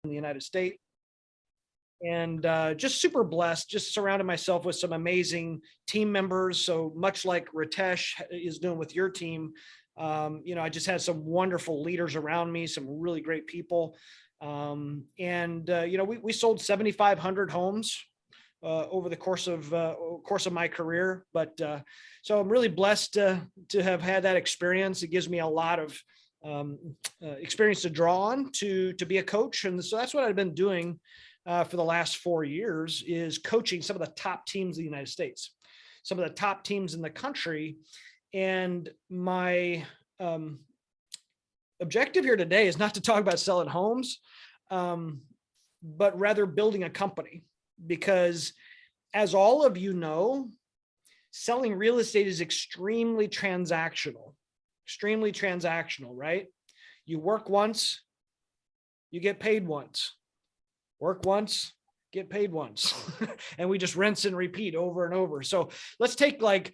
in the United States. And just super blessed, just surrounded myself with some amazing team members. So much like Ritesh is doing with your team, I just had some wonderful leaders around me, some really great people. We sold 7,500 homes over the course of my career. But so I'm really blessed to have had that experience. It gives me a lot of experience to draw on to be a coach. And so that's what I've been doing for the last 4 years, is coaching some of the top teams in the United States, some of the top teams in the country. And my objective here today is not to talk about selling homes, but rather building a company. Because as all of you know, selling real estate is extremely transactional, right? You work once, you get paid once. Work once, get paid once. And we just rinse and repeat over and over. So let's take like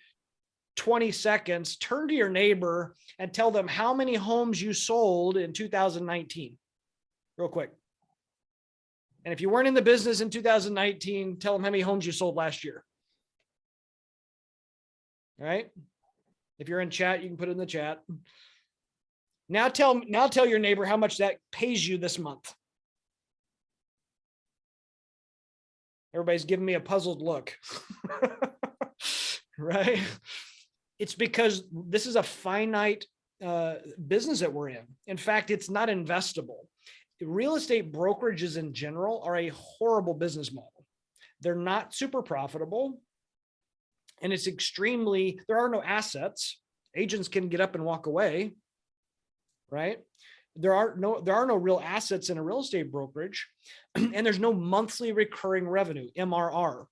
20 seconds, turn to your neighbor and tell them how many homes you sold in 2019, real quick. And if you weren't in the business in 2019, tell them how many homes you sold last year. All right. If you're in chat, you can put it in the chat. Now tell your neighbor how much that pays you this month. Everybody's giving me a puzzled look, right? It's because this is a finite business that we're in. In fact, it's not investable. Real estate brokerages in general are a horrible business model. They're not super profitable. And it's there are no assets. Agents can get up and walk away, right? There are no real assets in a real estate brokerage, and there's no monthly recurring revenue, MRR,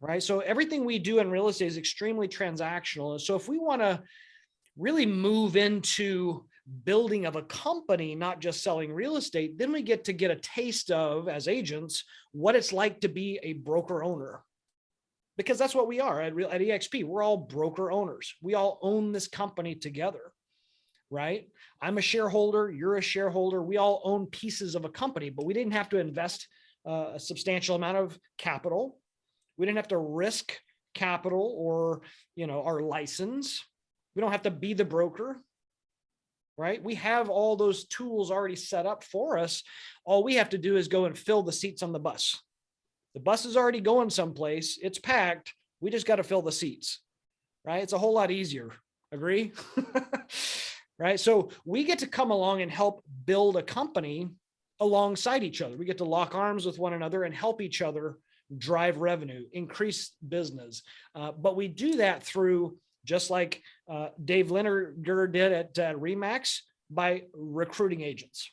right? So everything we do in real estate is extremely transactional. And so if we want to really move into building of a company, not just selling real estate, then we get a taste of, as agents, what it's like to be a broker owner. Because that's what we are at EXP. We're all broker owners. We all own this company together, right? I'm a shareholder, you're a shareholder. We all own pieces of a company, but we didn't have to invest a substantial amount of capital. We didn't have to risk capital or, our license. We don't have to be the broker, right? We have all those tools already set up for us. All we have to do is go and fill the seats on the bus. The bus is already going someplace. It's packed. We just got to fill the seats, right? It's a whole lot easier. Agree? Right? So we get to come along and help build a company alongside each other. We get to lock arms with one another and help each other drive revenue, increase business. But we do that through, just like Dave Linegar did at Remax, by recruiting agents,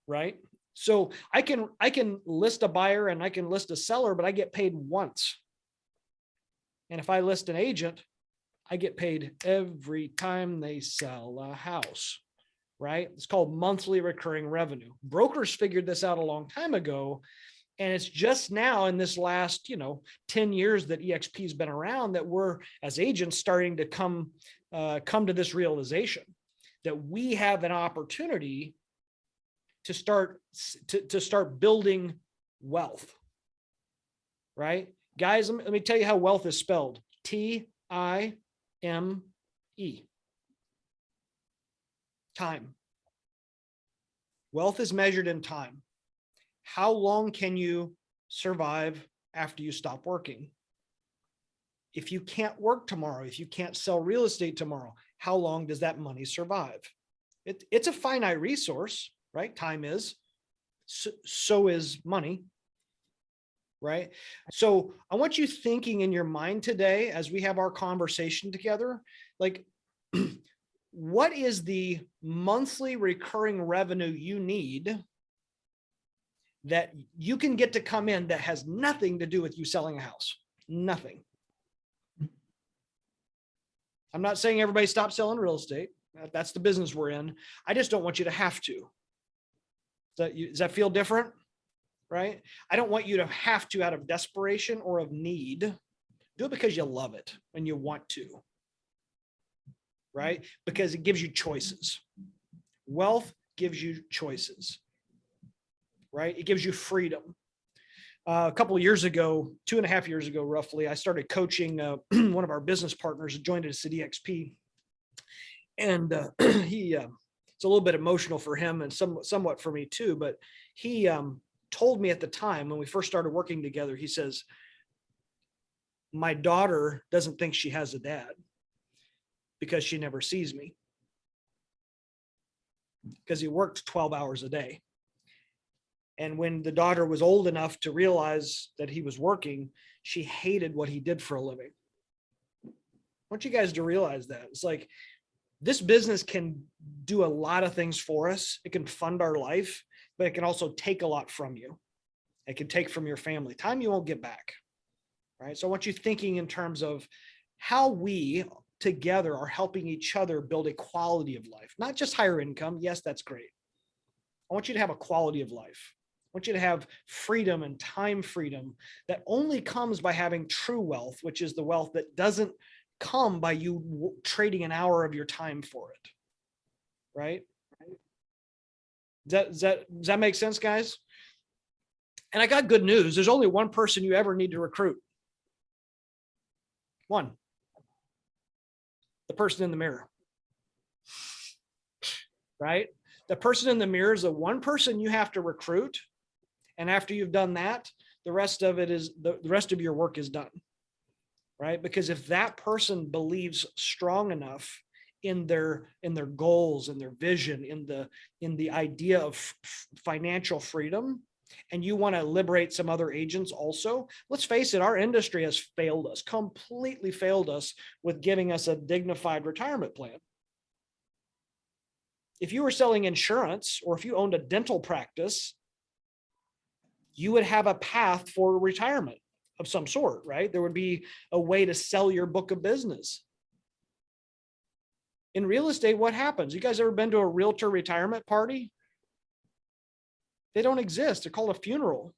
right? So I can list a buyer and I can list a seller, but I get paid once. And if I list an agent, I get paid every time they sell a house, right? It's called monthly recurring revenue. Brokers figured this out a long time ago. And it's just now in this last, 10 years that EXP has been around that we're, as agents, starting to come to this realization that we have an opportunity to start building wealth, right? Guys, let me tell you how wealth is spelled. T-I-M-E. Time. Wealth is measured in time. How long can you survive after you stop working? If you can't work tomorrow, if you can't sell real estate tomorrow, how long does that money survive? It's a finite resource, right? Time is. So is money, right? So I want you thinking in your mind today, as we have our conversation together, like, what is the monthly recurring revenue you need that you can get to come in that has nothing to do with you selling a house? Nothing. I'm not saying everybody stop selling real estate. That's the business we're in. I just don't want you to have to. Does that feel different? Right? I don't want you to have to out of desperation or of need. Do it because you love it and you want to. Right? Because it gives you choices. Wealth gives you choices. right? It gives you freedom. A couple of years ago, 2.5 years ago, roughly, I started coaching one of our business partners who joined us at EXP. And it's a little bit emotional for him and somewhat for me too, but he told me at the time when we first started working together, he says, my daughter doesn't think she has a dad because she never sees me, because he worked 12 hours a day. And when the daughter was old enough to realize that he was working, she hated what he did for a living. I want you guys to realize that. It's like, this business can do a lot of things for us. It can fund our life, but it can also take a lot from you. It can take from your family, time you won't get back, right? So I want you thinking in terms of how we together are helping each other build a quality of life, not just higher income. Yes, that's great. I want you to have a quality of life. I want you to have freedom and time freedom that only comes by having true wealth, which is the wealth that doesn't come by you trading an hour of your time for it, right? Does that make sense, guys? And I got good news. There's only one person you ever need to recruit. One. The person in the mirror, right? The person in the mirror is the one person you have to recruit. And after you've done that, the rest of it is the rest of your work is done, right? Because if that person believes strong enough in their goals and their vision, in the idea of financial freedom, and you want to liberate some other agents also, let's face it, our industry has failed us, completely failed us with giving us a dignified retirement plan. If you were selling insurance, or if you owned a dental practice, you would have a path for retirement of some sort, right? There would be a way to sell your book of business. In real estate, what happens? You guys ever been to a realtor retirement party? They don't exist. They're called a funeral,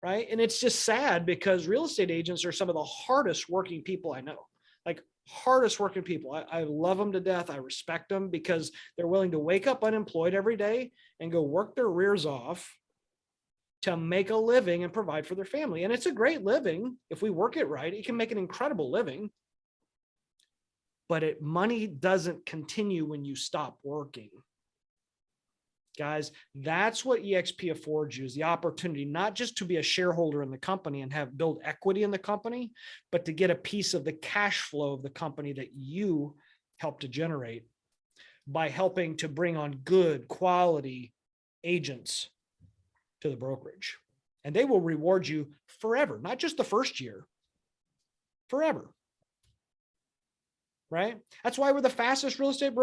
right? And it's just sad because real estate agents are some of the hardest working people I know, like hardest working people. I love them to death. I respect them because they're willing to wake up unemployed every day and go work their rears off to make a living and provide for their family. And it's a great living. If we work it right, it can make an incredible living. But money doesn't continue when you stop working. Guys, that's what EXP affords you, is the opportunity not just to be a shareholder in the company and have build equity in the company, but to get a piece of the cash flow of the company that you help to generate by helping to bring on good quality agents to the brokerage. And they will reward you forever, not just the first year, forever. Right? That's why we're the fastest real estate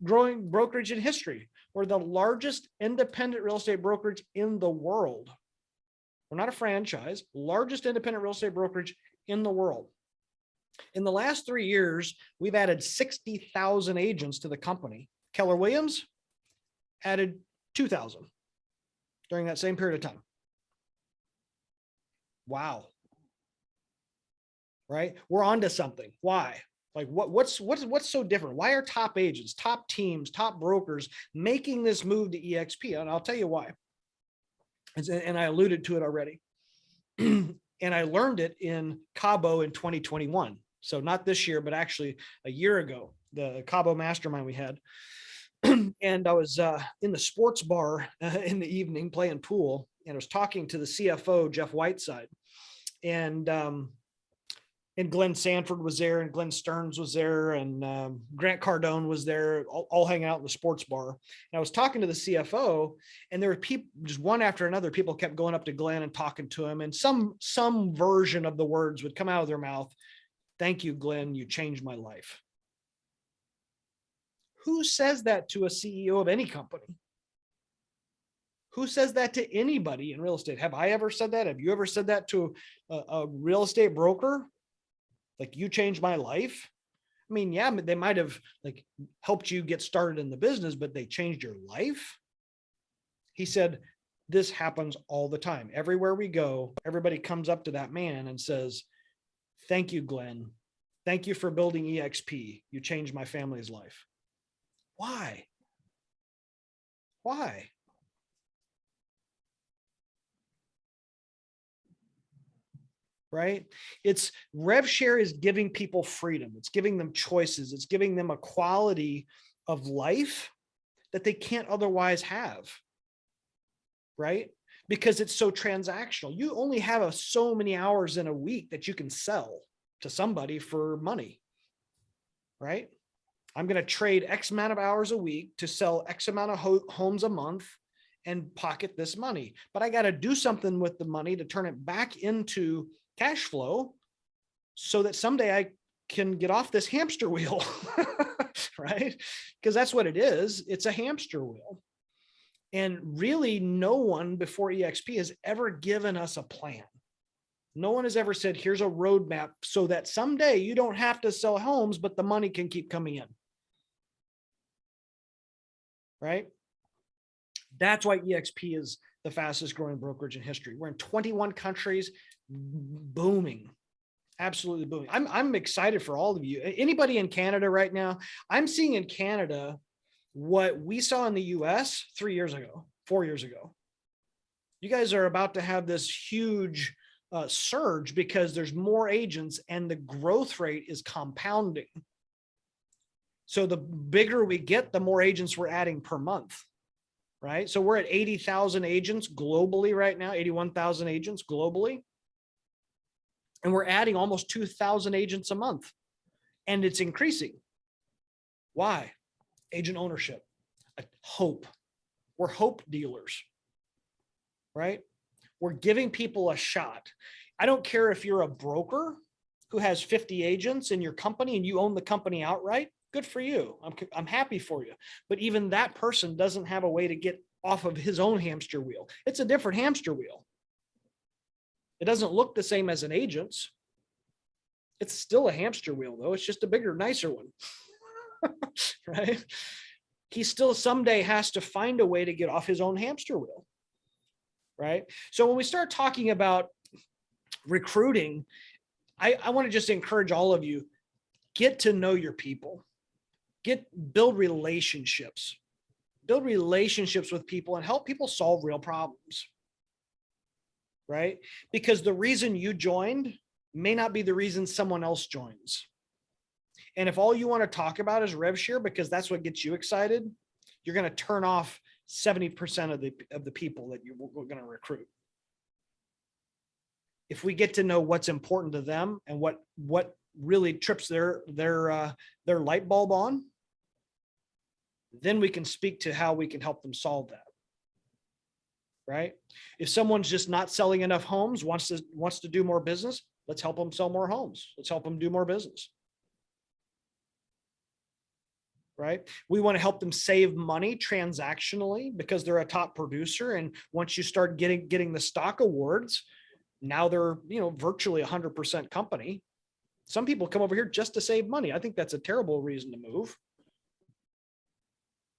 growing brokerage in history. We're the largest independent real estate brokerage in the world. We're not a franchise, largest independent real estate brokerage in the world. In the last 3 years, we've added 60,000 agents to the company. Keller Williams added 2,000 during that same period of time. Wow. Right? We're onto something. Why? Like what's so different? Why are top agents, top teams, top brokers making this move to EXP? And I'll tell you why. And I alluded to it already. And I learned it in Cabo in 2021. So not this year, but actually a year ago, the Cabo mastermind we had. And I was in the sports bar in the evening playing pool, and I was talking to the CFO, Jeff Whiteside. And Glenn Sanford was there, and Glenn Stearns was there, and Grant Cardone was there, all hanging out in the sports bar. And I was talking to the CFO, and there were people, just one after another, people kept going up to Glenn and talking to him, and some version of the words would come out of their mouth. Thank you, Glenn, you changed my life. Who says that to a CEO of any company? Who says that to anybody in real estate? Have I ever said that? Have you ever said that to a real estate broker? Like, you changed my life? I mean, yeah, they might have like helped you get started in the business, but they changed your life? He said, this happens all the time. Everywhere we go, everybody comes up to that man and says, thank you, Glenn. Thank you for building EXP. You changed my family's life. Why? Why? right? It's rev share is giving people freedom. It's giving them choices. It's giving them a quality of life that they can't otherwise have, right? Because it's so transactional. You only have so many hours in a week that you can sell to somebody for money, right? I'm going to trade X amount of hours a week to sell X amount of homes a month and pocket this money. But I got to do something with the money to turn it back into cash flow so that someday I can get off this hamster wheel, right? Because that's what it is. It's a hamster wheel. And really, no one before EXP has ever given us a plan. No one has ever said, here's a roadmap so that someday you don't have to sell homes, but the money can keep coming in. Right? That's why EXP is the fastest growing brokerage in history. We're in 21 countries, booming, absolutely booming. I'm excited for all of you. Anybody in Canada right now? I'm seeing in Canada what we saw in the US 3 years ago, 4 years ago. You guys are about to have this huge surge because there's more agents and the growth rate is compounding. So the bigger we get, the more agents we're adding per month, right? So we're at 80,000 agents globally right now, 81,000 agents globally. And we're adding almost 2,000 agents a month. And it's increasing. Why? Agent ownership, hope. We're hope dealers, right? We're giving people a shot. I don't care if you're a broker who has 50 agents in your company and you own the company outright. Good for you. I'm happy for you. But even that person doesn't have a way to get off of his own hamster wheel. It's a different hamster wheel. It doesn't look the same as an agent's. It's still a hamster wheel, though. It's just a bigger, nicer one. Right? He still someday has to find a way to get off his own hamster wheel. Right? So when we start talking about recruiting, I want to just encourage all of you, get to know your people. Build relationships. Build relationships with people and help people solve real problems. Right? Because the reason you joined may not be the reason someone else joins. And if all you want to talk about is rev share because that's what gets you excited, you're going to turn off 70% of the people that we're going to recruit. If we get to know what's important to them and what really trips their light bulb on, then we can speak to how we can help them solve that. Right? If someone's just not selling enough homes, wants to do more business, let's help them sell more homes. Let's help them do more business. Right? We want to help them save money transactionally because they're a top producer. And once you start getting the stock awards, now they're, virtually 100% company. Some people come over here just to save money. I think that's a terrible reason to move.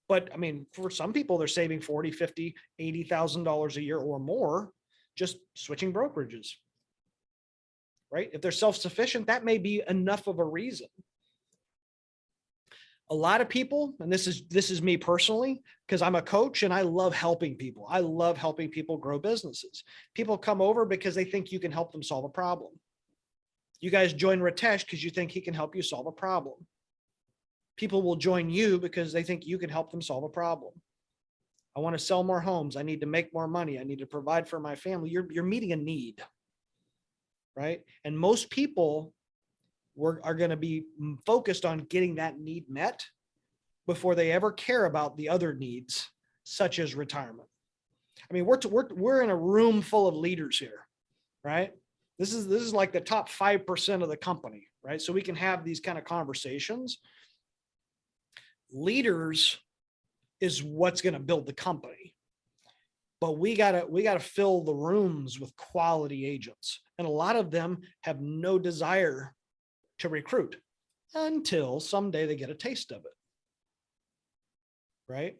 But I mean, for some people, they're saving $40,000, $50,000, $80,000 a year or more, just switching brokerages. Right? If they're self-sufficient, that may be enough of a reason. A lot of people, and this is me personally, because I'm a coach and I love helping people. I love helping people grow businesses. People come over because they think you can help them solve a problem. You guys join Ritesh because you think he can help you solve a problem. People will join you because they think you can help them solve a problem. I want to sell more homes. I need to make more money. I need to provide for my family. You're meeting a need, right? And most people are going to be focused on getting that need met before they ever care about the other needs, such as retirement. I mean, we're in a room full of leaders here, right? This is like the top 5% of the company, right? So we can have these kind of conversations. Leaders is what's going to build the company, but we gotta fill the rooms with quality agents, and a lot of them have no desire to recruit until someday they get a taste of it, right?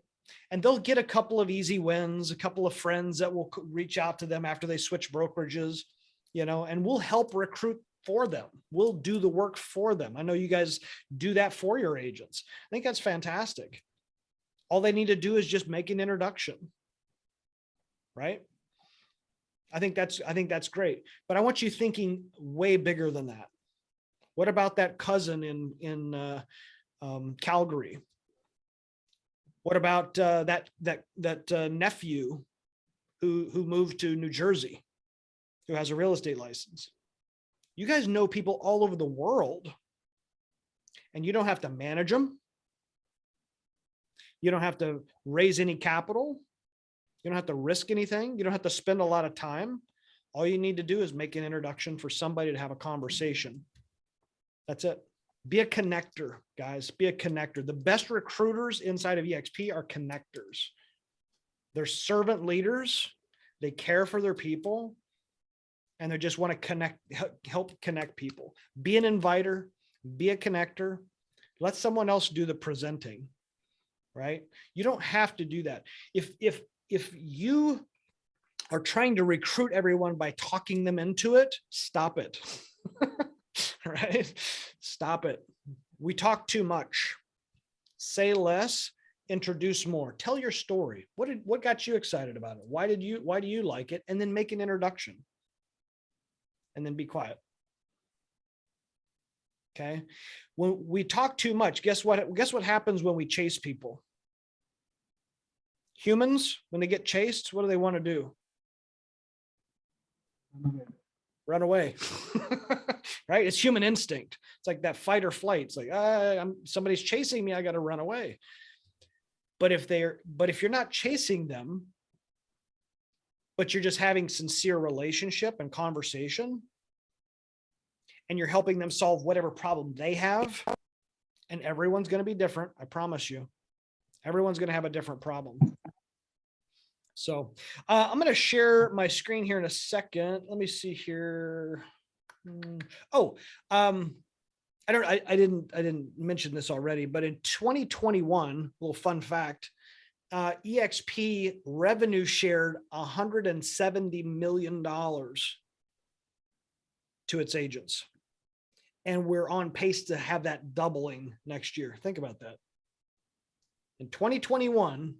And they'll get a couple of easy wins, a couple of friends that will reach out to them after they switch brokerages, and we'll help recruit for them. We'll do the work for them. I know you guys do that for your agents. I think that's fantastic. All they need to do is just make an introduction, right? I think that's great. But I want you thinking way bigger than that. What about that cousin in Calgary? What about that nephew who moved to New Jersey, who has a real estate license? You guys know people all over the world, and you don't have to manage them. You don't have to raise any capital. You don't have to risk anything. You don't have to spend a lot of time. All you need to do is make an introduction for somebody to have a conversation. That's it. Be a connector, guys. Be a connector. The best recruiters inside of EXP are connectors. They're servant leaders. They care for their people, and they just want to connect, help connect people. Be an inviter. Be a connector. Let someone else do the presenting, right? You don't have to do that. If you are trying to recruit everyone by talking them into it, stop it. Right? Stop it. We talk too much. Say less, introduce more. Tell your story. What got you excited about it? Why do you like it? And then make an introduction. And then be quiet. Okay? When we talk too much, guess what happens when we chase people? Humans, when they get chased, what do they want to do? Run away. Right? It's human instinct. It's like that fight or flight. It's like, somebody's chasing me, I got to run away. But if you're not chasing them, but you're just having sincere relationship and conversation, and you're helping them solve whatever problem they have, and everyone's going to be different, I promise you. Everyone's going to have a different problem. So I'm going to share my screen here in a second. Let me see here. I didn't mention this already, but in 2021, little fun fact, EXP revenue shared $170 million to its agents. And we're on pace to have that doubling next year. Think about that. In 2021,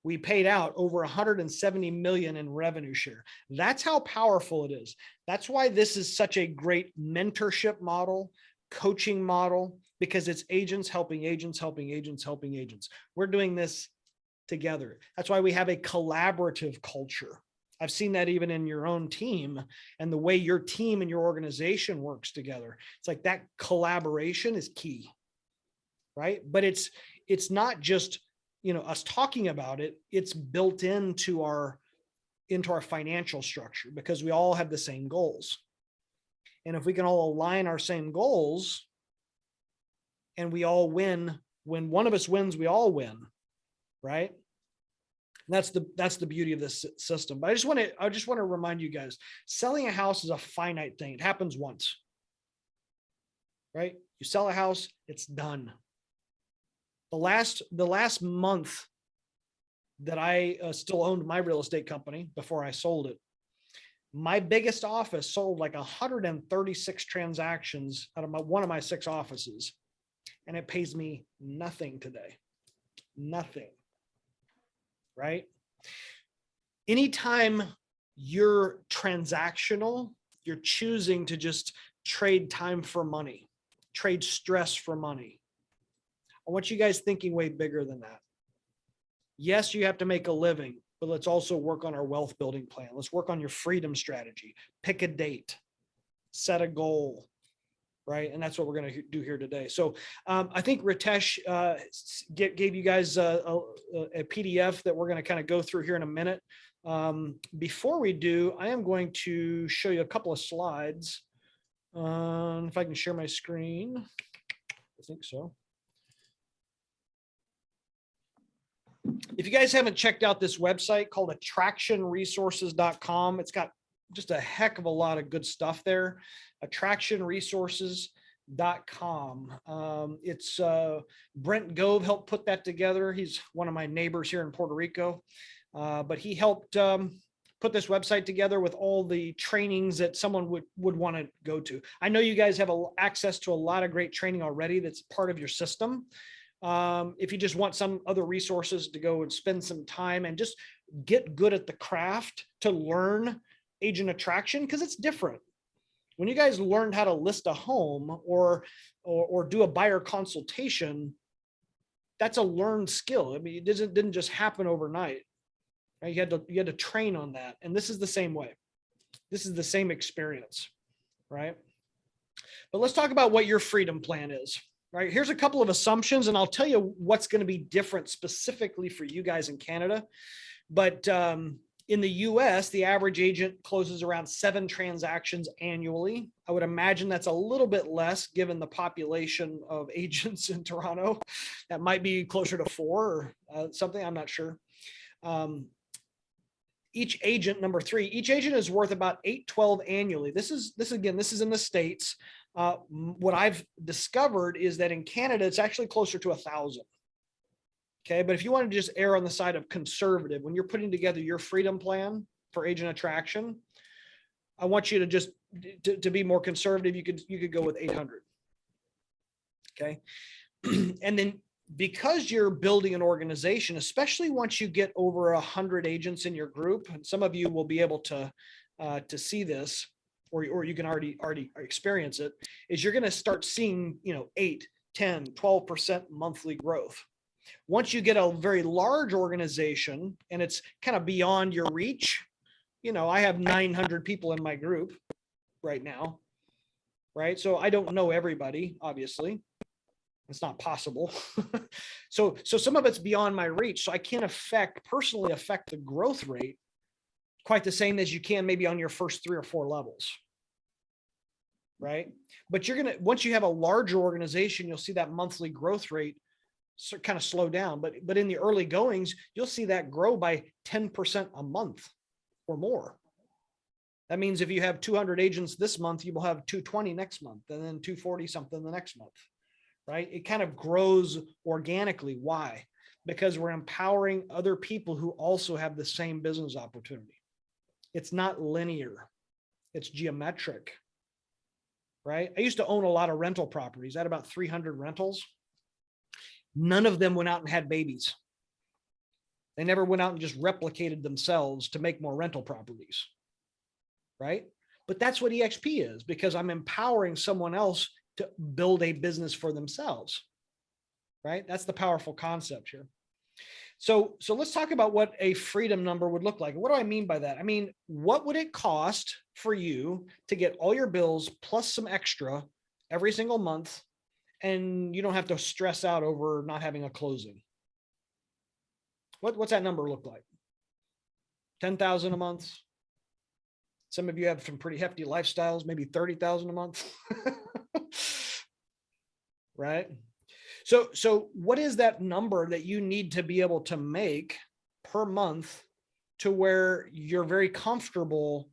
we paid out over 170 million in revenue share. That's how powerful it is. That's why this is such a great mentorship model, coaching model, because it's agents helping agents, helping agents, helping agents. We're doing this together. That's why we have a collaborative culture. I've seen that even in your own team and the way your team and your organization works together. It's like that collaboration is key, right? But it's not just, us talking about it. It's built into our financial structure because we all have the same goals. And if we can all align our same goals and we all win, when one of us wins, we all win, right? And that's the beauty of this system. But I just want to remind you guys, selling a house is a finite thing. It happens once, right? You sell a house, it's done. The last month that I still owned my real estate company before I sold it, my biggest office sold like 136 transactions out of one of my 6 offices, and it pays me nothing today. Nothing. Right? Anytime you're transactional, you're choosing to just trade time for money, trade stress for money. I want you guys thinking way bigger than that. Yes, you have to make a living, but let's also work on our wealth building plan. Let's work on your freedom strategy. Pick a date, set a goal, right? And that's what we're going to do here today. So I think Ritesh gave you guys a PDF that we're going to kind of go through here in a minute. Before we do, I am going to show you a couple of slides. If I can share my screen, I think so. If you guys haven't checked out this website called attractionresources.com, it's got just a heck of a lot of good stuff there. Attractionresources.com. It's Brent Gove helped put that together. He's one of my neighbors here in Puerto Rico, but he helped put this website together with all the trainings that someone would want to go to. I know you guys have access to a lot of great training already that's part of your system. If you just want some other resources to go and spend some time and just get good at the craft to learn agent attraction, because it's different. When you guys learned how to list a home or do a buyer consultation, that's a learned skill. I mean, it didn't just happen overnight. Right? You had to train on that. And this is the same way. This is the same experience, right? But let's talk about what your freedom plan is. Right? Here's a couple of assumptions, and I'll tell you what's going to be different specifically for you guys in Canada. But in the US, the average agent closes around 7 transactions annually. I would imagine that's a little bit less given the population of agents in Toronto. That might be closer to 4 or something. I'm not sure. Each agent, number 3, each agent is worth about $812 annually. This is in the States. What I've discovered is that in Canada, it's actually closer to 1,000. Okay, but if you want to just err on the side of conservative, when you're putting together your freedom plan for agent attraction, I want you to just to be more conservative. You could go with 800. Okay, and then because you're building an organization, especially once you get over 100 agents in your group, and some of you will be able to see this, or you can already experience it, is you're going to start seeing 8, 10, 12% monthly growth. Once you get a very large organization and it's kind of beyond your reach, I have 900 people in my group right now, right? So I don't know everybody, obviously. It's not possible. So some of it's beyond my reach. So I can't personally affect the growth rate quite the same as you can maybe on your first 3 or 4 levels, right? But once you have a larger organization, you'll see that monthly growth rate kind of slow down, but in the early goings, you'll see that grow by 10% a month or more. That means if you have 200 agents this month, you will have 220 next month, and then 240 something the next month, right? It kind of grows organically. Why? Because we're empowering other people who also have the same business opportunity. It's not linear. It's geometric, right? I used to own a lot of rental properties. I had about 300 rentals. None of them went out and had babies. They never went out and just replicated themselves to make more rental properties, right? But that's what EXP is, because I'm empowering someone else to build a business for themselves, right? That's the powerful concept here. So let's talk about what a freedom number would look like. What do I mean by that? I mean, what would it cost for you to get all your bills plus some extra every single month, and you don't have to stress out over not having a closing? What's that number look like? 10,000 a month. Some of you have some pretty hefty lifestyles, maybe 30,000 a month. Right? So what is that number that you need to be able to make per month to where you're very comfortable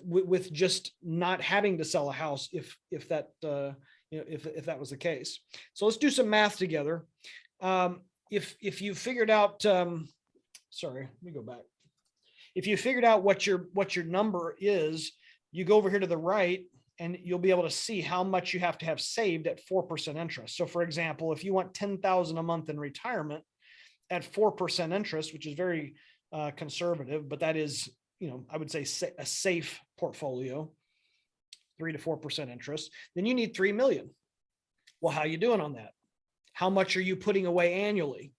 with just not having to sell a house if that was the case? So let's do some math together. If you figured out, sorry, let me go back. If you figured out what your number is, you go over here to the right and you'll be able to see how much you have to have saved at 4% interest. So for example, if you want 10,000 a month in retirement at 4% interest, which is very conservative, but that is, I would say a safe portfolio, 3 to 4% interest, then you need 3 million. Well, how are you doing on that? How much are you putting away annually?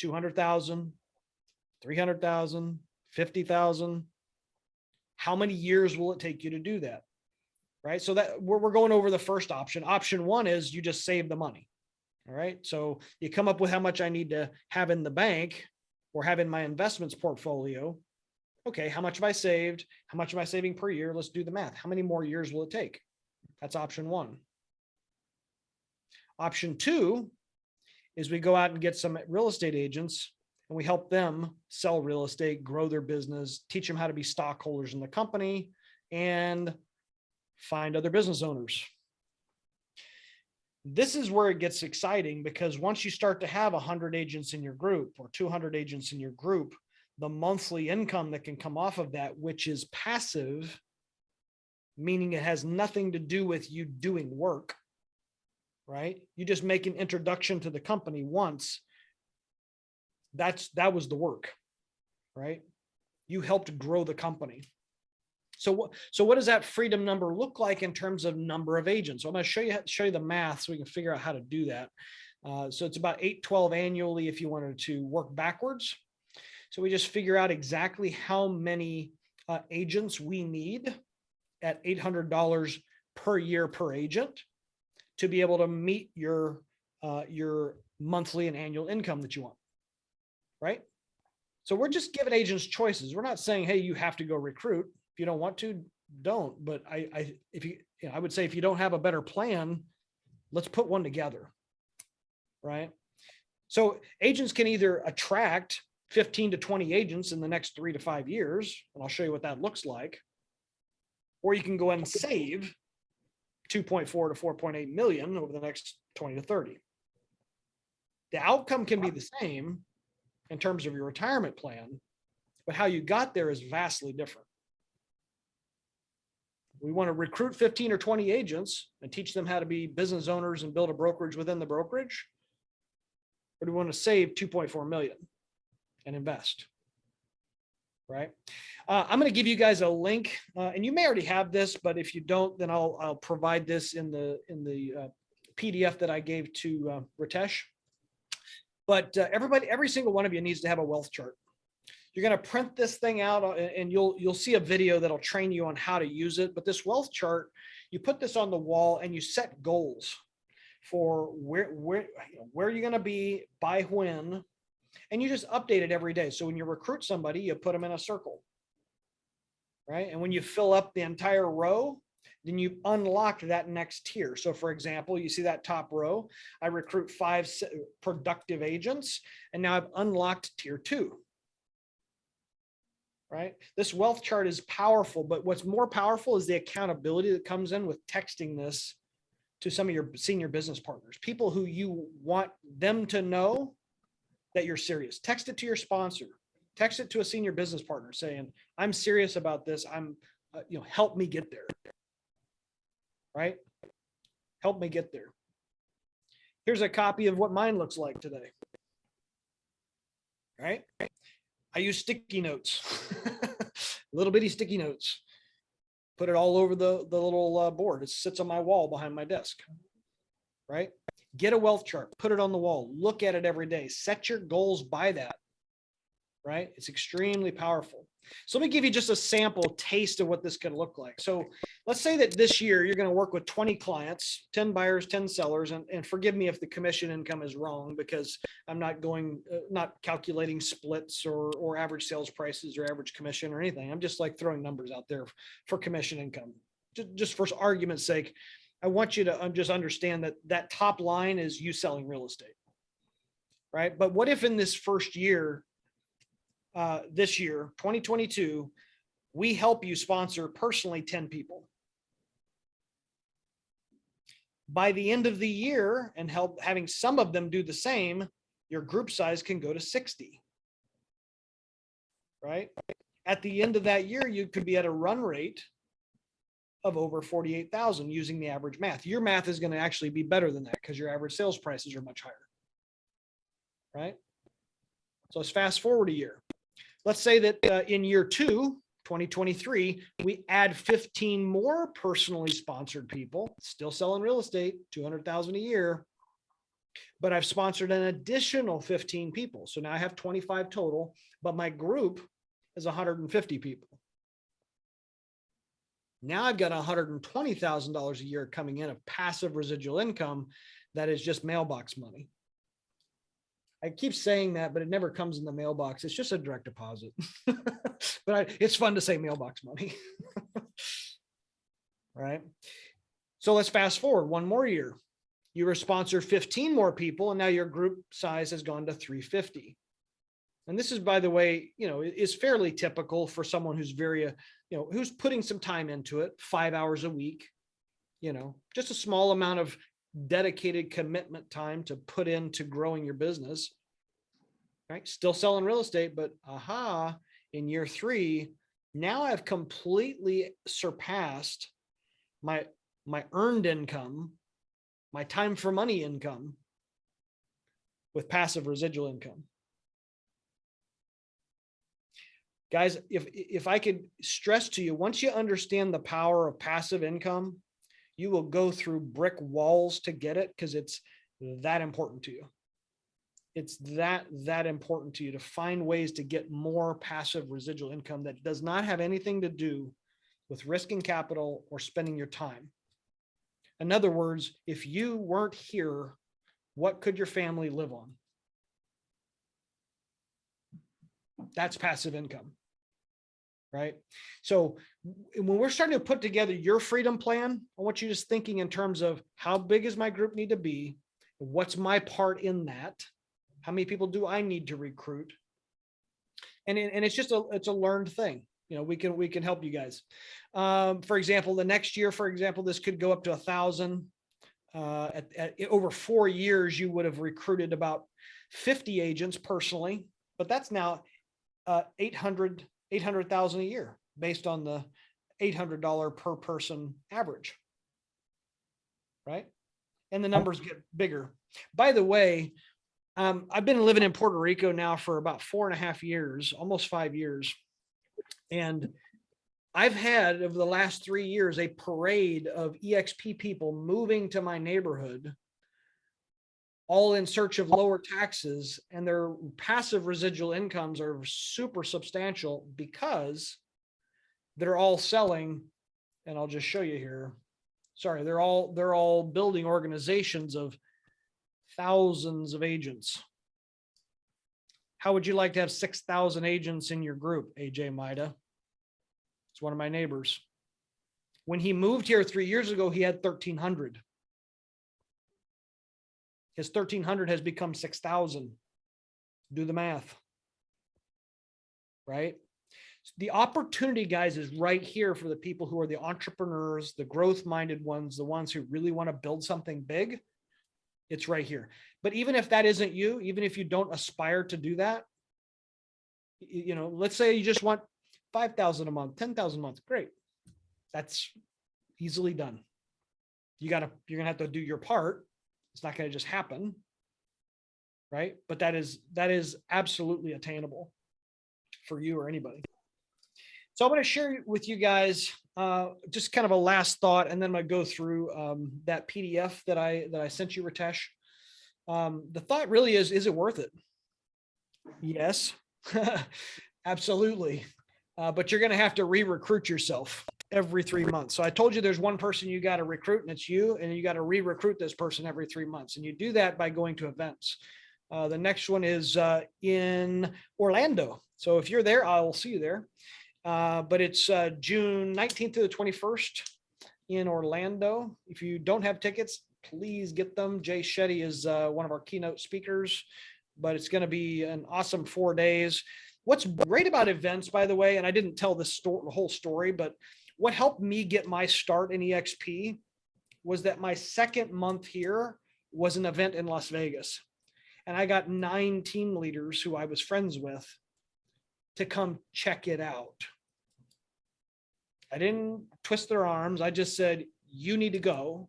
200,000, 300,000, 50,000. How many years will it take you to do that? Right? So that we're going over the first option. Option 1 is you just save the money. All right. So you come up with how much I need to have in the bank or have in my investments portfolio. Okay. How much have I saved? How much am I saving per year? Let's do the math. How many more years will it take? That's option 1. Option 2 is we go out and get some real estate agents and we help them sell real estate, grow their business, teach them how to be stockholders in the company, and find other business owners. This is where it gets exciting, because once you start to have 100 agents in your group or 200 agents in your group, the monthly income that can come off of that, which is passive, meaning it has nothing to do with you doing work, right? You just make an introduction to the company once, that was the work, right? You helped grow the company. So what does that freedom number look like in terms of number of agents? So I'm going to show you the math so we can figure out how to do that. So it's about 812 annually if you wanted to work backwards. So we just figure out exactly how many agents we need at $800 per year per agent to be able to meet your monthly and annual income that you want, right? So we're just giving agents choices. We're not saying, hey, you have to go recruit. If you don't want to, don't. But I would say if you don't have a better plan, let's put one together, right? So agents can either attract 15 to 20 agents in the next 3 to 5 years, and I'll show you what that looks like. Or you can go ahead and save 2.4 to 4.8 million over the next 20 to 30. The outcome can be the same in terms of your retirement plan, but how you got there is vastly different. We want to recruit 15 or 20 agents and teach them how to be business owners and build a brokerage within the brokerage. Or do we want to save 2.4 million and invest? Right. I'm going to give you guys a link, and you may already have this, but if you don't, then I'll provide this in the PDF that I gave to Ritesh. But every single one of you needs to have a wealth chart. You're going to print this thing out, and you'll see a video that'll train you on how to use it. But this wealth chart, you put this on the wall and you set goals for where you're going to be by when. And you just update it every day. So when you recruit somebody, you put them in a circle, right? And when you fill up the entire row, then you unlock that next tier. So for example, you see that top row, I recruit 5 productive agents, and now I've unlocked tier 2, right? This wealth chart is powerful, but what's more powerful is the accountability that comes in with texting this to some of your senior business partners, people who you want them to know that you're serious. Text it to your sponsor. Text it to a senior business partner saying, I'm serious about this. Help me get there. Right? Help me get there. Here's a copy of what mine looks like today. Right? I use sticky notes, little bitty sticky notes. Put it all over the little board. It sits on my wall behind my desk. Right? Get a wealth chart, put it on the wall, look at it every day, set your goals by that, right? It's extremely powerful. So let me give you just a sample taste of what this could look like. So let's say that this year you're going to work with 20 clients, 10 buyers, 10 sellers, and forgive me if the commission income is wrong, because I'm not calculating splits or average sales prices or average commission or anything. I'm just like throwing numbers out there for commission income, just for argument's sake. I want you to just understand that top line is you selling real estate, right? But what if in this first year, this year, 2022, we help you sponsor personally 10 people? By the end of the year, and having some of them do the same, your group size can go to 60, right? At the end of that year, you could be at a run rate of over 48,000 using the average math. Your math is going to actually be better than that because your average sales prices are much higher, right? So let's fast forward a year. Let's say that in year 2, 2023, we add 15 more personally sponsored people, still selling real estate, 200,000 a year, but I've sponsored an additional 15 people. So now I have 25 total, but my group is 150 people. Now I've got $120,000 a year coming in of passive residual income that is just mailbox money. I keep saying that, but it never comes in the mailbox. It's just a direct deposit. But it's fun to say mailbox money. Right? So let's fast forward one more year. You were sponsored 15 more people, and now your group size has gone to 350. And this is, by the way, is fairly typical for someone who's who's putting some time into it, 5 hours a week, just a small amount of dedicated commitment time to put into growing your business, right? Still selling real estate, but in year 3, now I've completely surpassed my earned income, my time for money income with passive residual income. Guys, if I could stress to you, once you understand the power of passive income, you will go through brick walls to get it, because it's that important to you. It's that important to you to find ways to get more passive residual income that does not have anything to do with risking capital or spending your time. In other words, if you weren't here, what could your family live on? That's passive income, right? So when we're starting to put together your freedom plan, I want you just thinking in terms of how big does my group need to be? What's my part in that? How many people do I need to recruit? And it's just it's a learned thing. You know, we can help you guys. For example, the next year, for example, this could go up to 1,000. Over 4 years, you would have recruited about 50 agents personally, but that's now 800,000 a year based on the $800 per person average, right? And the numbers get bigger. By the way, I've been living in Puerto Rico now for about 4.5 years, almost 5 years. And I've had, over the last 3 years, a parade of EXP people moving to my neighborhood, all in search of lower taxes, and their passive residual incomes are super substantial because they're all selling. And I'll just show you here. Sorry, they're all building organizations of thousands of agents. How would you like to have 6,000 agents in your group, AJ Maida? It's one of my neighbors. When he moved here 3 years ago, he had 1,300. His 1,300 has become 6,000. Do the math, right? The opportunity, guys, is right here for the people who are the entrepreneurs, the growth-minded ones, the ones who really want to build something big. It's right here. But even if that isn't you, even if you don't aspire to do that, you know, let's say you just want 5,000 a month, 10,000 a month. Great. That's easily done. You're going to have to do your part. It's not going to just happen. Right. But that is absolutely attainable for you or anybody. So I'm going to share with you guys just kind of a last thought, and then I'm going to go through that PDF that I sent you, Ritesh. The thought really is it worth it? Yes, absolutely. But you're going to have to re-recruit yourself every 3 months. So I told you there's one person you got to recruit, and it's you, and you got to re-recruit this person every 3 months. And you do that by going to events. The next one is in Orlando. So if you're there, I will see you there. But it's June 19th to the 21st in Orlando. If you don't have tickets, please get them. Jay Shetty is one of our keynote speakers, but it's going to be an awesome 4 days. What's great about events, by the way, and I didn't tell the whole story, but what helped me get my start in EXP was that my second month here was an event in Las Vegas. And I got 9 team leaders who I was friends with to come check it out. I didn't twist their arms. I just said, you need to go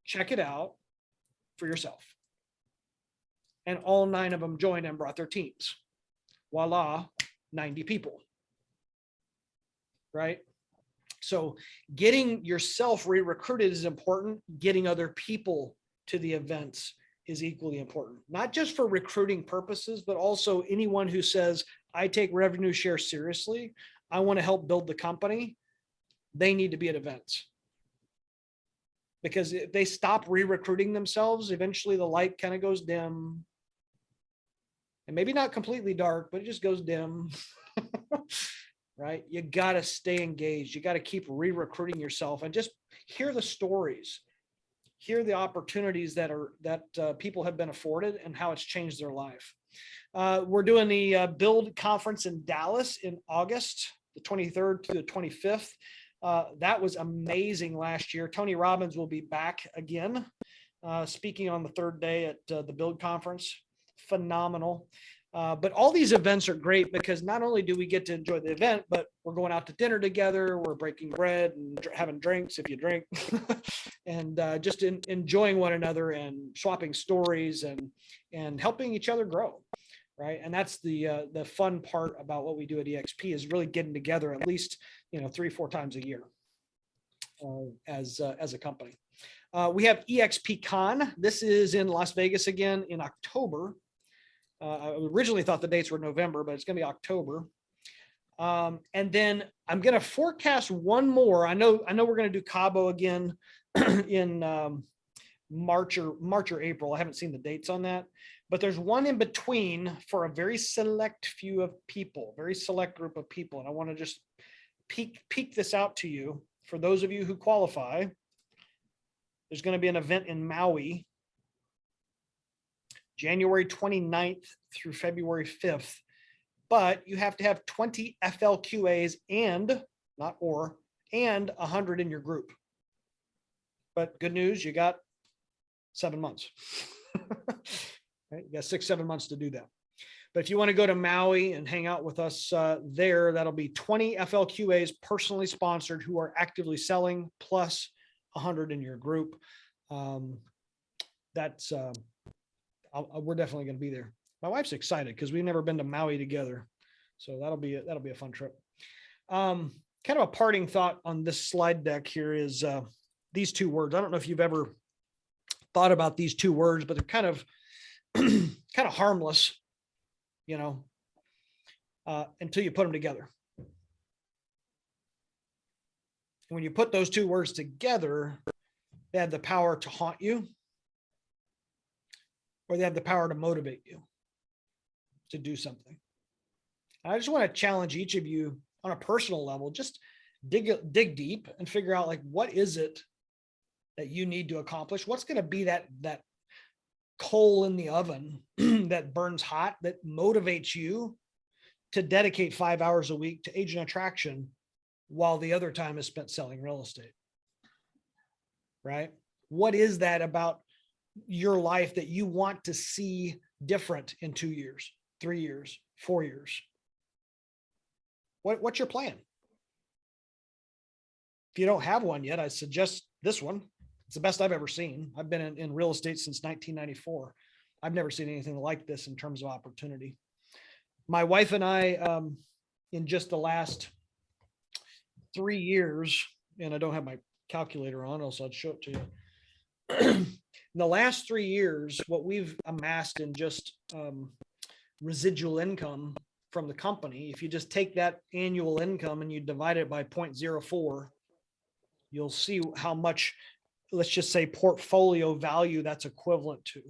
check it out for yourself. And all 9 of them joined and brought their teams. Voila, 90 people. Right? So getting yourself re-recruited is important. Getting other people to the events is equally important, not just for recruiting purposes, but also anyone who says, I take revenue share seriously. I want to help build the company. They need to be at events. Because if they stop re-recruiting themselves, eventually the light kind of goes dim. And maybe not completely dark, but it just goes dim. Right? You got to stay engaged. You got to keep re-recruiting yourself and just hear the stories. Hear the opportunities that people have been afforded and how it's changed their life. We're doing the Build Conference in Dallas in August, the 23rd to the 25th. That was amazing last year. Tony Robbins will be back again, speaking on the 3rd day at the Build Conference. Phenomenal. But all these events are great because not only do we get to enjoy the event, but we're going out to dinner together, we're breaking bread and having drinks if you drink, and just enjoying one another and swapping stories and helping each other grow. right? And that's the fun part about what we do at EXP is really getting together at least 3-4 times a year as a company. We have EXP Con. This is in Las Vegas again in October. I originally thought the dates were November, but it's going to be October. And then I'm going to forecast one more. I know we're going to do Cabo again in March or April. I haven't seen the dates on that, but there's one in between for a very select few of people, very select group of people. And I want to just peek this out to you. For those of you who qualify, there's going to be an event in Maui, January 29th through February 5th. But you have to have 20 FLQAs and 100 in your group. But good news, you got 7 months. Right? You got 6-7 months to do that. But if you want to go to Maui and hang out with us there, that'll be 20 FLQAs personally sponsored who are actively selling plus 100 in your group. We're definitely going to be there. My wife's excited because we've never been to Maui together. So that'll be a fun trip. Kind of a parting thought on this slide deck here is these two words. I don't know if you've ever thought about these two words, but they're kind of harmless, until you put them together. And when you put those two words together, they have the power to haunt you, or they have the power to motivate you to do something. I just want to challenge each of you on a personal level, just dig deep and figure out, like, what is it that you need to accomplish? What's going to be that coal in the oven that burns hot, that motivates you to dedicate 5 hours a week to agent attraction while the other time is spent selling real estate, right? What is that about your life that you want to see different in 2 years, 3 years, 4 years? What's your plan? If you don't have one yet, I suggest this one. It's the best I've ever seen. I've been in real estate since 1994. I've never seen anything like this in terms of opportunity. My wife and I, in just the last 3 years, and I don't have my calculator on, else I'd show it to you. In the last 3 years, what we've amassed in just residual income from the company, if you just take that annual income and you divide it by 0.04, you'll see how much, let's just say, portfolio value that's equivalent to.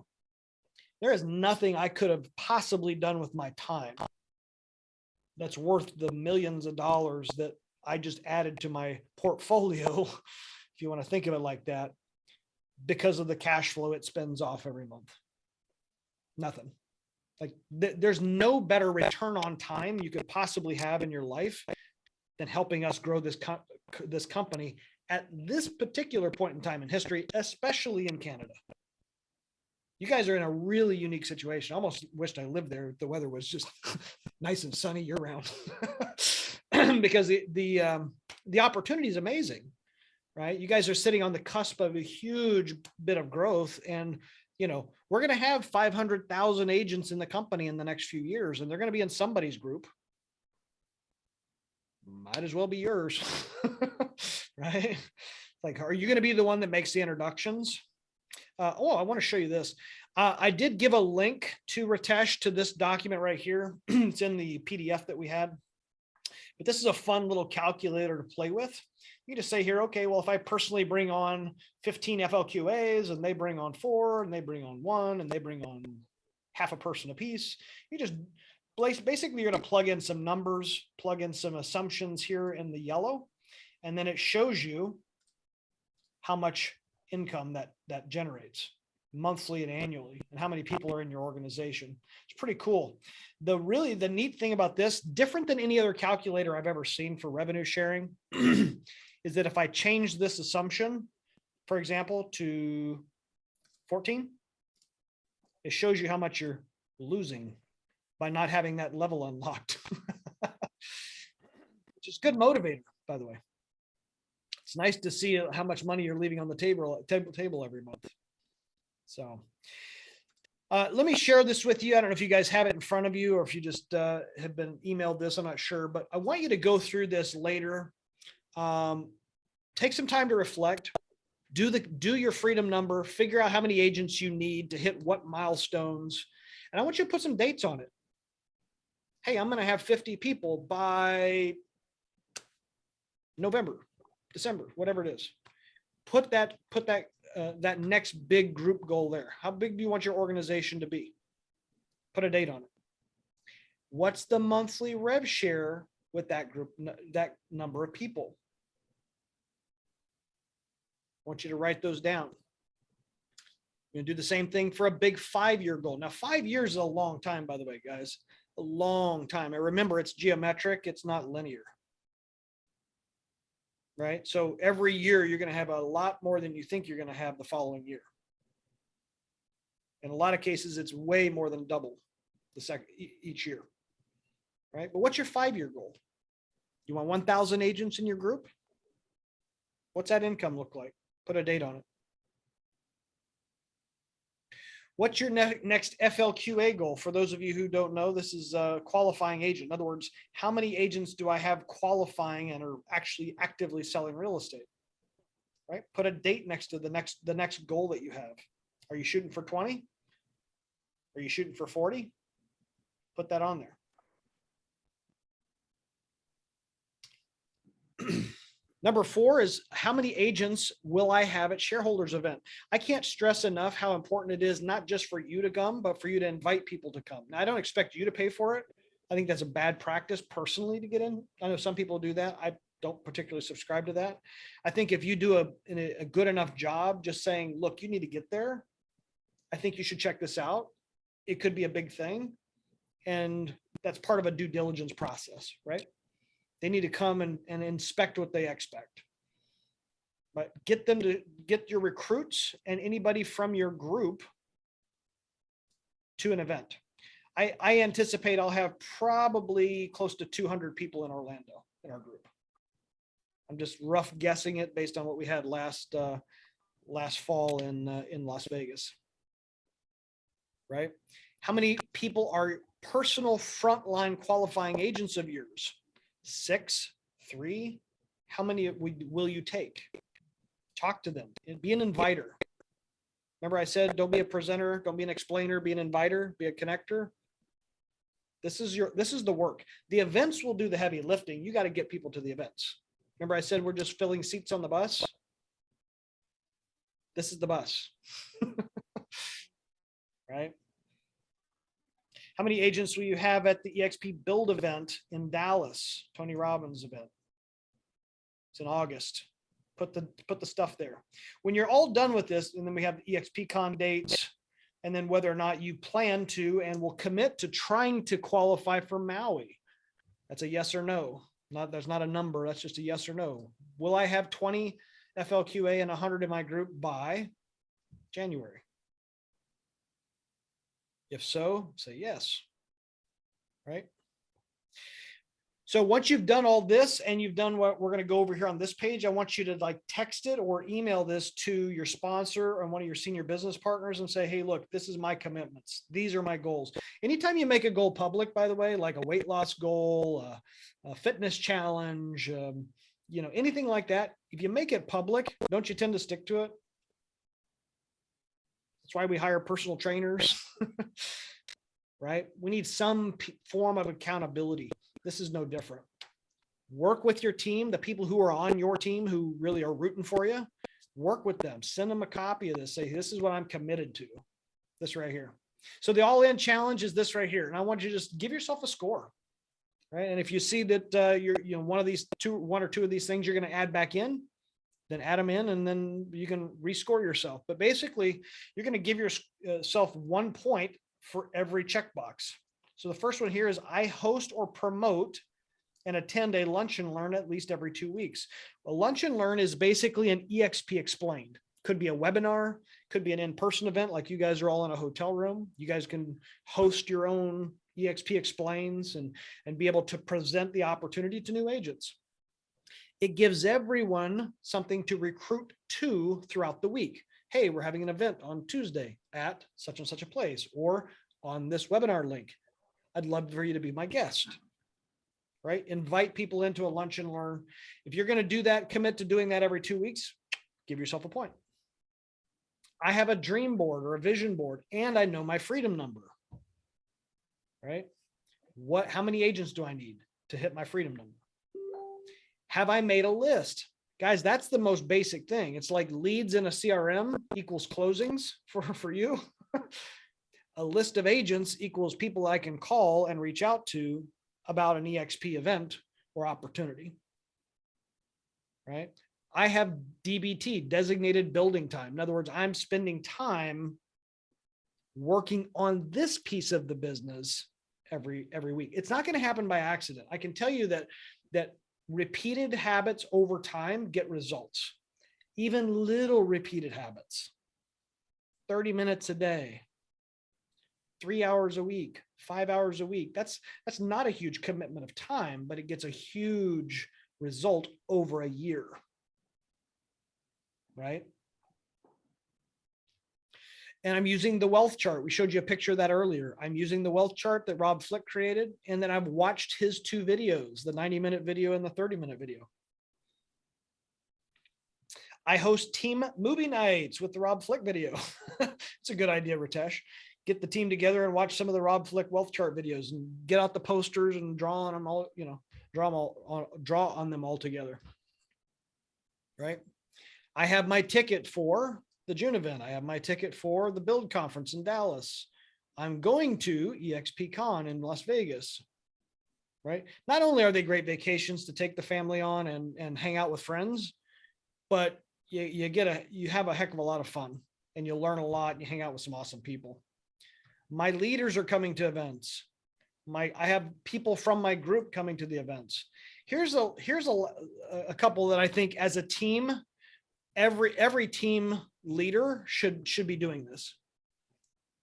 There is nothing I could have possibly done with my time that's worth the millions of dollars that I just added to my portfolio, if you want to think of it like that, because of the cash flow it spends off every month. Nothing. Like there's no better return on time you could possibly have in your life than helping us grow this company at this particular point in time in history, especially in Canada. You guys are in a really unique situation. I almost wished I lived there. The weather was just nice and sunny year round because the opportunity is amazing, right? You guys are sitting on the cusp of a huge bit of growth, and we're going to have 500,000 agents in the company in the next few years, and they're going to be in somebody's group. Might as well be yours, right? Like, are you going to be the one that makes the introductions? I want to show you this. I did give a link to Ritesh to this document right here. It's in the PDF that we had. But this is a fun little calculator to play with. You just say here, okay, well, if I personally bring on 15 FLQAs and they bring on 4 and they bring on 1 and they bring on half a person a piece, you just basically you're going to plug in some numbers, plug in some assumptions here in the yellow, and then it shows you how much income that generates monthly and annually, and how many people are in your organization. It's pretty cool. The neat thing about this, different than any other calculator I've ever seen for revenue sharing, is that if I change this assumption, for example, to 14, it shows you how much you're losing by not having that level unlocked, which is a good motivator, by the way. It's nice to see how much money you're leaving on the table every month. So, Let me share this with you. I don't know if you guys have it in front of you or if you just have been emailed this. I'm not sure, but I want you to go through this later. Take some time to reflect. Do your freedom number. Figure out how many agents you need to hit what milestones. And I want you to put some dates on it. Hey, I'm going to have 50 people by November, December, whatever it is. Put that next big group goal there. How big do you want your organization to be? Put a date on it. What's the monthly rev share with that group, that number of people? I want you to write those down. You're going to do the same thing for a big 5-year goal. Now, 5 years is a long time, by the way, guys. A long time. And remember, it's geometric. It's not linear. Right? So every year, you're going to have a lot more than you think you're going to have the following year. In a lot of cases, it's way more than double each year. Right? But what's your 5-year goal? You want 1,000 agents in your group? What's that income look like? Put a date on it. What's your next FLQA goal? For those of you who don't know, this is a qualifying agent. In other words, how many agents do I have qualifying and are actually actively selling real estate? Right? Put a date next to the next goal that you have. Are you shooting for 20? Are you shooting for 40? Put that on there. Number 4 is how many agents will I have at shareholders event? I can't stress enough how important it is, not just for you to come, but for you to invite people to come. Now, I don't expect you to pay for it. I think that's a bad practice personally to get in. I know some people do that. I don't particularly subscribe to that. I think if you do a good enough job just saying, look, you need to get there. I think you should check this out. It could be a big thing. And that's part of a due diligence process, right? They need to come and inspect what they expect. But get them to get your recruits and anybody from your group to an event. I anticipate I'll have probably close to 200 people in Orlando in our group. I'm just rough guessing it based on what we had last fall in Las Vegas. Right? How many people are personal frontline qualifying agents of yours? 6, 3. How many will you take? Talk to them and be an inviter. Remember I said, don't be a presenter, don't be an explainer, be an inviter, be a connector. This is the work. The events will do the heavy lifting. You got to get people to the events. Remember I said, we're just filling seats on the bus. This is the bus. Right? How many agents will you have at the EXP Build event in Dallas, Tony Robbins event? It's in August. Put the stuff there. When you're all done with this, and then we have the EXPCon dates, and then whether or not you plan to and will commit to trying to qualify for Maui. That's a yes or no. There's not a number. That's just a yes or no. Will I have 20 FLQA and 100 in my group by January? If so, say yes, right? So once you've done all this and you've done what we're going to go over here on this page, I want you to text it or email this to your sponsor or one of your senior business partners and say, hey, look, this is my commitments. These are my goals. Anytime you make a goal public, by the way, like a weight loss goal, a fitness challenge, anything like that, if you make it public, don't you tend to stick to it? That's why we hire personal trainers, right? We need some form of accountability. This is no different. Work with your team, the people who are on your team who really are rooting for you. Work with them. Send them a copy of this. Say, this is what I'm committed to. This right here. So the all-in challenge is this right here. And I want you to just give yourself a score, right? And if you see that you're one or two of these things you're going to add back in, then add them in and then you can rescore yourself. But basically, you're going to give yourself 1 point for every checkbox. So the first one here is I host or promote and attend a lunch and learn at least every 2 weeks. A lunch and learn is basically an EXP explained. Could be a webinar, could be an in-person event like you guys are all in a hotel room. You guys can host your own EXP explains and be able to present the opportunity to new agents. It gives everyone something to recruit to throughout the week. hey, we're having an event on Tuesday at such and such a place, or on this webinar link. I'd love for you to be my guest, right? Invite people into a lunch and learn. If you're going to do that, commit to doing that every 2 weeks, give yourself a point. I have a dream board or a vision board, and I know my freedom number, right? How many agents do I need to hit my freedom number? Have I made a list? Guys, that's the most basic thing. It's like leads in a CRM equals closings for you. A list of agents equals people I can call and reach out to about an EXP event or opportunity, right? I have DBT, designated building time. In other words, I'm spending time working on this piece of the business every week. It's not going to happen by accident. I can tell you that repeated habits over time get results. Even little repeated habits, 30 minutes a day, 3 hours a week, 5 hours a week. That's not a huge commitment of time, but it gets a huge result over a year, right? And I'm using the wealth chart. We showed you a picture of that earlier. I'm using the wealth chart that Rob Flick created. And then I've watched his 2 videos, the 90-minute video and the 30-minute video. I host team movie nights with the Rob Flick video. It's a good idea, Ritesh. Get the team together and watch some of the Rob Flick wealth chart videos and get out the posters and draw on them all, draw on them all together. Right. I have my ticket for the June event. I have my ticket for the Build Conference in Dallas. I'm going to EXPCon in Las Vegas, right? Not only are they great vacations to take the family on and hang out with friends, but you have a heck of a lot of fun and you'll learn a lot and you hang out with some awesome people. My leaders are coming to events. I have people from my group coming to the events. Here's a couple that I think as a team, every team leader should be doing this.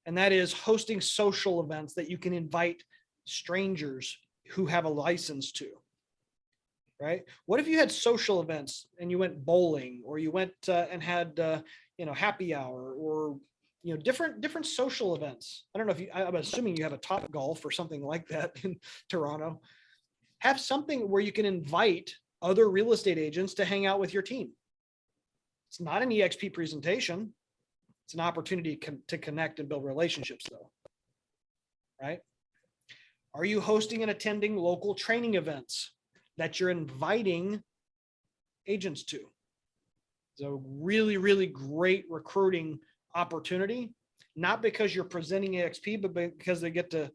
And that is hosting social events that you can invite strangers who have a license to, right? What if you had social events and you went bowling, or you went and had happy hour, or different social events? I don't know if I'm assuming you have a Top Golf or something like that in Toronto. Have something where you can invite other real estate agents to hang out with your team. It's not an EXP presentation. It's an opportunity to connect and build relationships, though, right? Are you hosting and attending local training events that you're inviting agents to? It's a really, really great recruiting opportunity, not because you're presenting EXP, but because they get to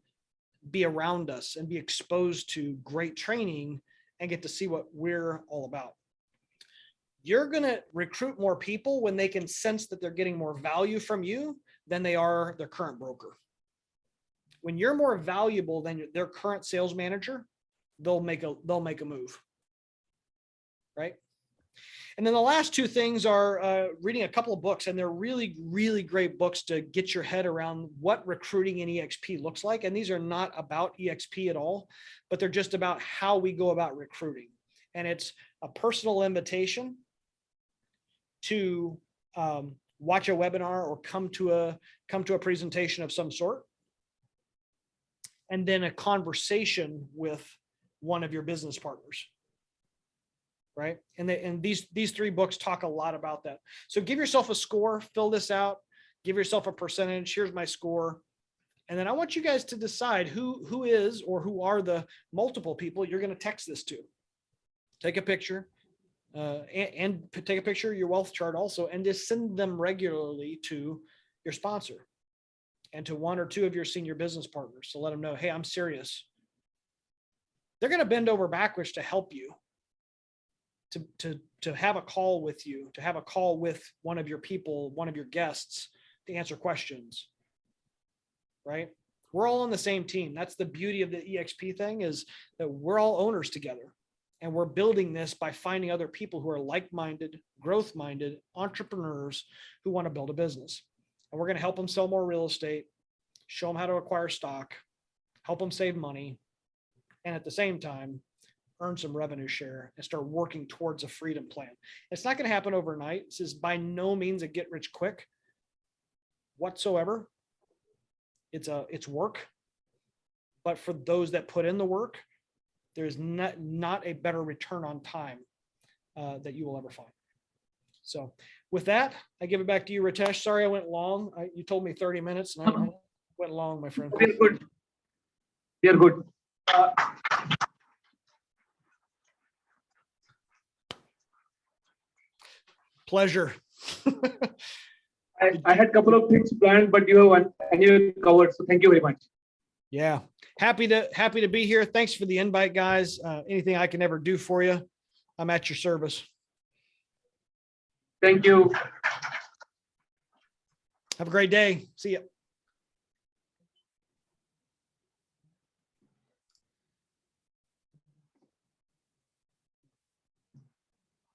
be around us and be exposed to great training and get to see what we're all about. You're going to recruit more people when they can sense that they're getting more value from you than they are their current broker. When you're more valuable than their current sales manager, they'll make a move, right? And then the last 2 things are reading a couple of books, and they're really, really great books to get your head around what recruiting in EXP looks like. And these are not about EXP at all, but they're just about how we go about recruiting. And it's a personal invitation to watch a webinar or come to a presentation of some sort, and then a conversation with one of your business partners, right? And these 3 books talk a lot about that. So give yourself a score, fill this out, give yourself a percentage. Here's my score. And then I want you guys to decide who is or who are the multiple people you're going to text this to. Take a picture. And take a picture of your wealth chart also, and just send them regularly to your sponsor and to 1 or 2 of your senior business partners to let them know, hey, I'm serious. They're going to bend over backwards to help you, to have a call with you, to have a call with one of your people, one of your guests, to answer questions, right? We're all on the same team. That's the beauty of the EXP thing, is that we're all owners together. And we're building this by finding other people who are like-minded, growth-minded entrepreneurs who want to build a business. And we're going to help them sell more real estate, show them how to acquire stock, help them save money, and at the same time, earn some revenue share and start working towards a freedom plan. It's not going to happen overnight. This is by no means a get rich quick whatsoever. It's work. But for those that put in the work, there's not a better return on time that you will ever find. So with that, I give it back to you, Ritesh. Sorry I went long. You told me 30 minutes and I went long, my friend. We're good. We're good. Pleasure. I had a couple of things planned, but you have anyway covered. So thank you very much. Yeah. Happy to be here. Thanks for the invite, guys. Anything I can ever do for you, I'm at your service. Thank you. Have a great day. See ya.